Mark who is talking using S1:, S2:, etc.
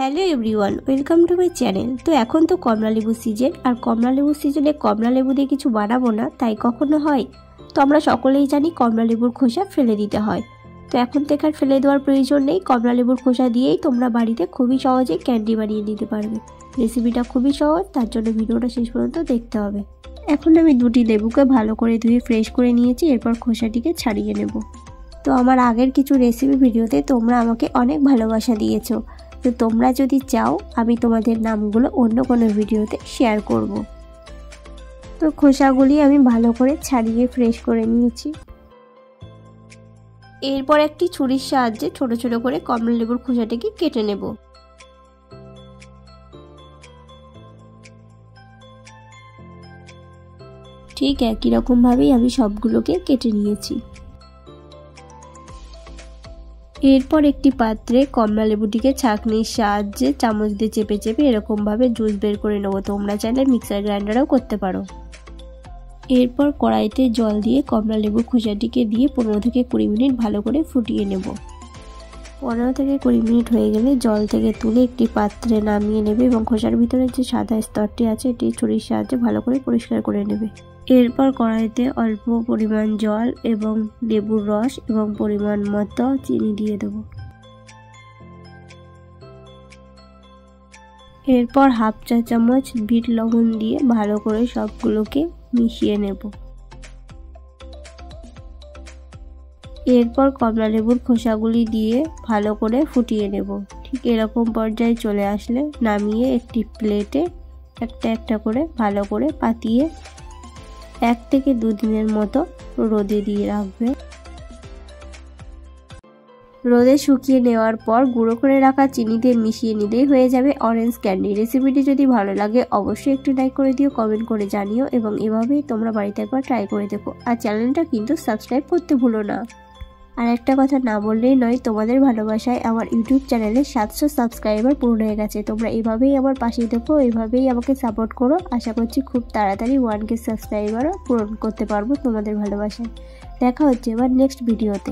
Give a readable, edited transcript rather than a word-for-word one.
S1: Hello everyone, welcome to my channel. তো এখন তো কমলা লেবু সিজন, আর কমলা লেবু সিজনে কমলা লেবু দিয়ে কিছু বানাবো না তাই কখনো হয়? তো আমরা সকলেই জানি কমলা লেবুর খোসা ফেলে দিতে হয়। তো এখন থেকে আর ফেলে দেওয়ার প্রয়োজন নেই, কমলা লেবুর খোসা দিয়েই তোমরা বাড়িতে খুবই সহজে ক্যান্ডি বানিয়ে নিতে পারবে। রেসিপিটা খুবই সহজ, তার জন্য ভিডিওটা শেষ পর্যন্ত দেখতে হবে। এখন আমি দুটি লেবুকে ভালো করে ধুয়ে ফ্রেশ করে নিয়েছি, এরপর খোসাটিকে ছাড়িয়ে নেব। তো আমার আগের কিছু রেসিপি ভিডিওতে তোমরা আমাকে অনেক ভালোবাসা দিয়েছো, তো তোমরা যদি চাও আমি তোমাদের নামগুলো অন্য কোনো ভিডিওতে শেয়ার করব। তো খোসাগুলি আমি ভালো করে ছাড়িয়ে ফ্রেশ করে নিয়েছি। এরপর একটি ছুরির সাহায্যে ছোট ছোট করে কমলা লেবুর খোসাটাকে কেটে নেব। ঠিক একই রকম ভাবেই আমি সবগুলোকে কেটে নিয়েছি। এরপর একটি পাত্রে কমলা লেবুটিকে ছাঁকনির সাহায্যে চামচ দিয়ে চেপে চেপে এরকমভাবে জুস বের করে নেব। তোমরা চাইলে মিক্সার গ্রাইন্ডারেও করতে পারো। এরপর কড়াইতে জল দিয়ে কমলা লেবুর খোসাটিকে দিয়ে 15 থেকে 20 মিনিট ভালো করে ফুটিয়ে নেব। 15 থেকে 20 মিনিট হয়ে গেলে জল থেকে তুলে একটি পাত্রে নামিয়ে নেবে এবং খোসার ভিতরে যে সাদা স্তরটি আছে এটি ছুরির সাহায্যে ভালো করে পরিষ্কার করে নেবে। এরপর কড়াইতে অল্প পরিমাণ জল এবং লেবুর রস এবং পরিমাণ মতো চিনি দিয়ে দেব। এরপর হাফ চা চামচ বিট লবণ দিয়ে ভালো করে সবগুলোকে মিশিয়ে নেব। এরপর কমলা লেবুর খোসাগুলি দিয়ে ভালো করে ফুটিয়ে নেব। ঠিক এরকম পর্যায়ে চলে আসলে নামিয়ে একটি প্লেটে একটা একটা করে ভালো করে পাতিয়ে 1 থেকে 2 দিনের মতো রোদে দিয়ে রাখবে। রোদে শুকিয়ে নেওয়ার পর গুঁড়ো করে রাখা চিনি দিয়ে মিশিয়ে নিলেই হয়ে যাবে অরেঞ্জ ক্যান্ডি। রেসিপিটি যদি ভালো লাগে অবশ্যই একটু লাইক করে দিও, কমেন্ট করে জানিও এবং এভাবেই তোমরা বাড়িতে একবার ট্রাই করে দেখো। আর চ্যানেলটা কিন্তু সাবস্ক্রাইব করতে ভুলো না। আর একটা কথা না বললেই নয়, তোমাদের ভালোবাসায় আমার ইউটিউব চ্যানেলে 700 সাবস্ক্রাইবার পূর্ণ হয়ে গেছে। তোমরা এভাবেই আমার পাশেই দেখো, এভাবেই আমাকে সাপোর্ট করো। আশা করছি খুব তাড়াতাড়ি 1K সাবস্ক্রাইবারও পূরণ করতে পারবো তোমাদের ভালোবাসায়। দেখা হচ্ছে এবার নেক্সট ভিডিওতে।